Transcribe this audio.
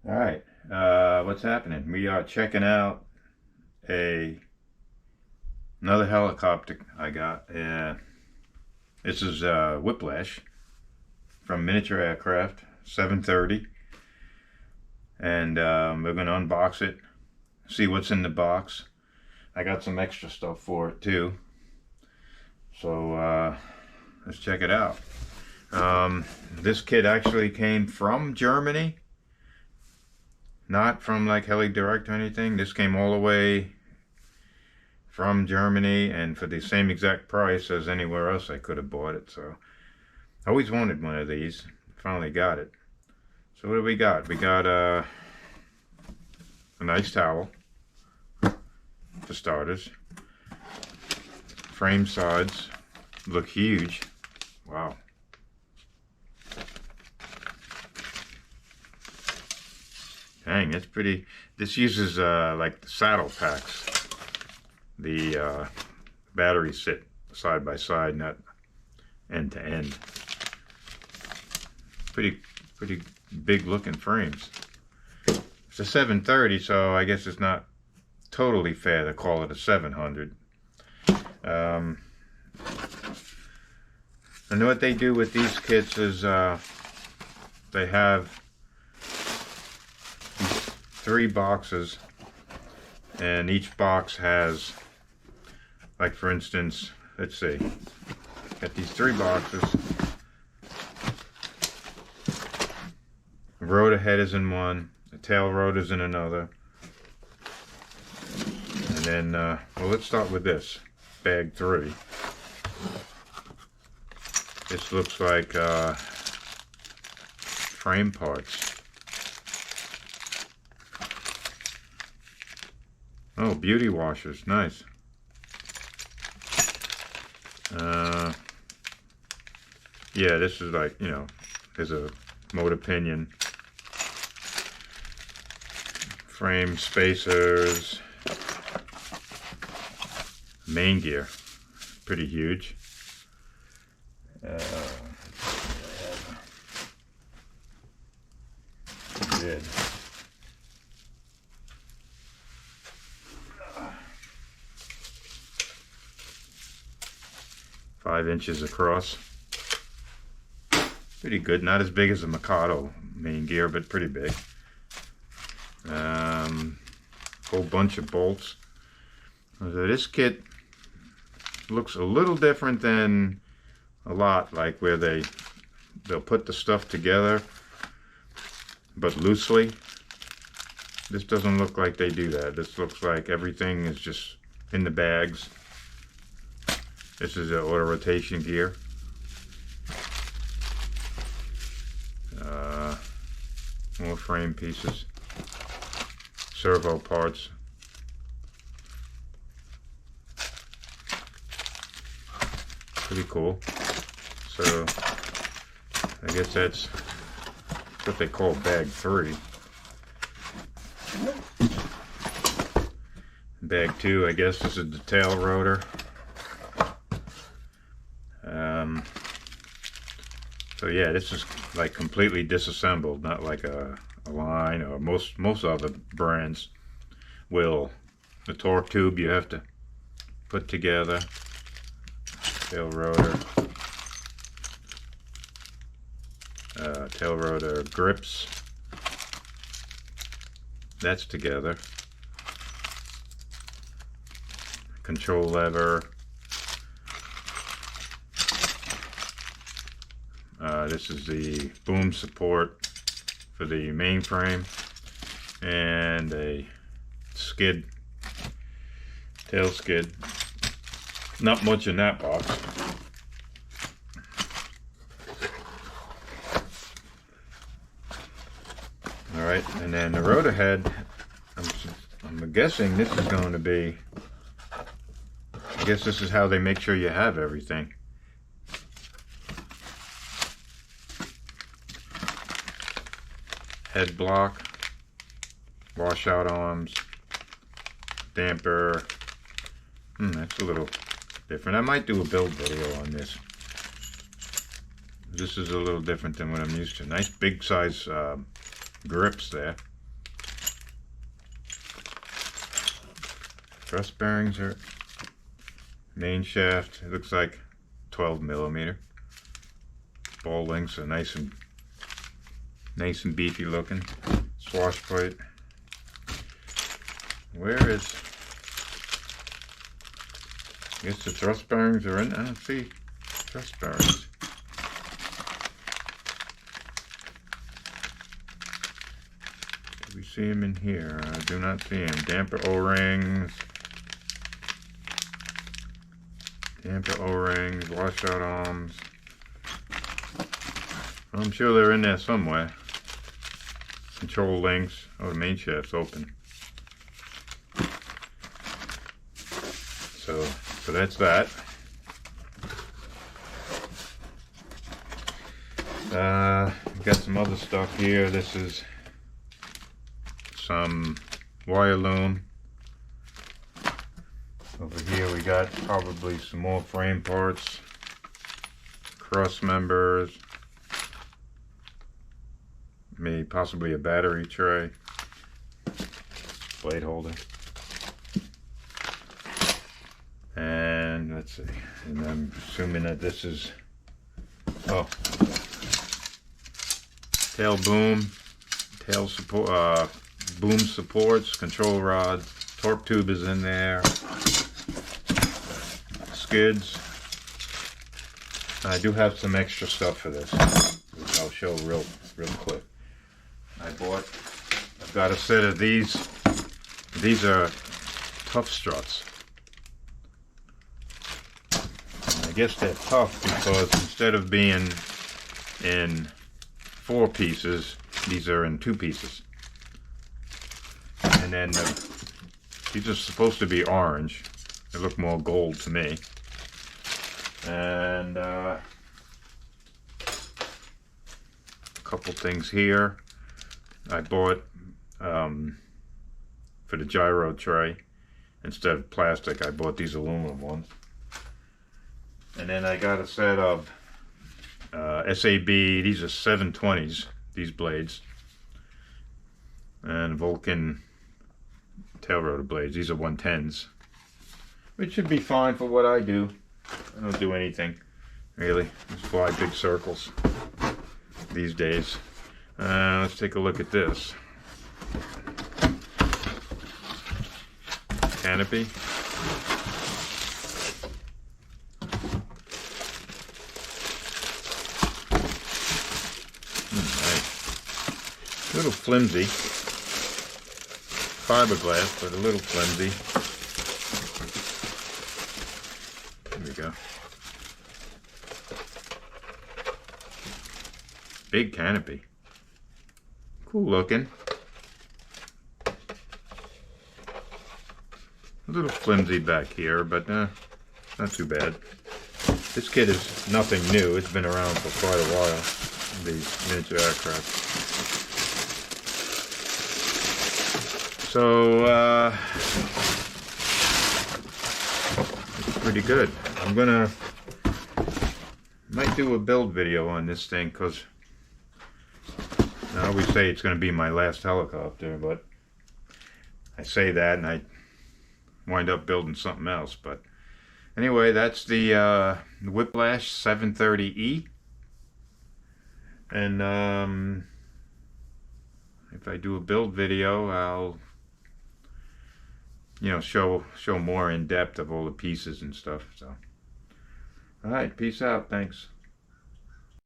All right, what's happening? We are checking out a another helicopter I got. This is Whiplash from Miniature Aircraft 730, and we're gonna unbox it, see what's in the box. I got some extra stuff for it too, so let's check it out. This kit actually came from Germany. Not from like Heli Direct or anything. This came all the way from Germany and for the same exact price as anywhere else I could have bought it. So I always wanted one of these. Finally got it. So what do we got? We got a nice towel for starters. Frame sides look huge. Wow. Dang, it's pretty. This uses like the saddle packs. The batteries sit side by side, not end to end. Pretty big looking frames. It's a 730, so I guess it's not totally fair to call it a 700. And what they do with these kits is they have 3 boxes, and each box has, like for instance, let's see, got these 3 boxes. The rotor head is in one, the tail rotor is in another, and then well, let's start with this bag 3. This looks like frame parts. Oh, beauty washers, nice. Yeah, this is like, you know, there's a motor pinion, frame spacers, main gear, pretty huge. Good. 5 inches across. Pretty good. Not as big as a Mikado main gear, but pretty big. Whole bunch of bolts. So this kit looks a little different than a lot, like where they'll put the stuff together, but loosely. This doesn't look like they do that. This looks like everything is just in the bags. This is an auto rotation gear. More frame pieces. Servo parts. Pretty cool. So, I guess that's what they call bag 3. Bag 2, I guess this is the tail rotor. So yeah, this is like completely disassembled, not like a line, or most other brands will. The torque tube you have to put together. Tail rotor. Tail rotor grips. That's together. Control lever. This is the boom support for the main frame, and a skid, tail skid. Not much in that box. Alright, and then the rotor head, I'm guessing this is going to be, I guess this is how they make sure you have everything. Head block, washout arms, damper. That's a little different. I might do a build video on this. This is a little different than what I'm used to. Nice big size grips there. Truss bearings are main shaft. It looks like 12mm. Ball links are nice and beefy looking. Swash plate. Where is? I guess the truss bearings are in. I don't see truss bearings. Do we see them in here? I do not see them. Damper O-rings. Damper O-rings. Washout arms. I'm sure they're in there somewhere. Control links. Oh, the main shaft's open. So that's that. Got some other stuff here. This is some wire loom. Over here we got probably some more frame parts, cross members, maybe possibly a battery tray, blade holder. And let's see, and I'm assuming that this is, oh, tail boom, tail support, boom supports, control rod, torque tube is in there, skids. I do have some extra stuff for this, which I'll show real quick. I've got a set of these. These are tough struts. I guess they're tough because instead of being in 4 pieces, these are in 2 pieces. And then these are supposed to be orange. They look more gold to me. And a couple things here. I bought for the gyro tray. Instead of plastic, I bought these aluminum ones. And then I got a set of SAB, these are 720s, these blades. And Vulcan tail rotor blades, these are 110s. Which should be fine for what I do. I don't do anything, really. Just fly big circles these days. Let's take a look at this. Canopy. Nice. A little flimsy. Fiberglass, but a little flimsy. There we go. Big canopy. Cool looking. A little flimsy back here, but not too bad. This kit is nothing new. It's been around for quite a while, these miniature aircraft. So, it's pretty good. Might do a build video on this thing, because I always say it's going to be my last helicopter, but I say that and I wind up building something else. But anyway, that's the Whiplash 730E. And if I do a build video, I'll show more in depth of all the pieces and stuff. So, all right, peace out. Thanks.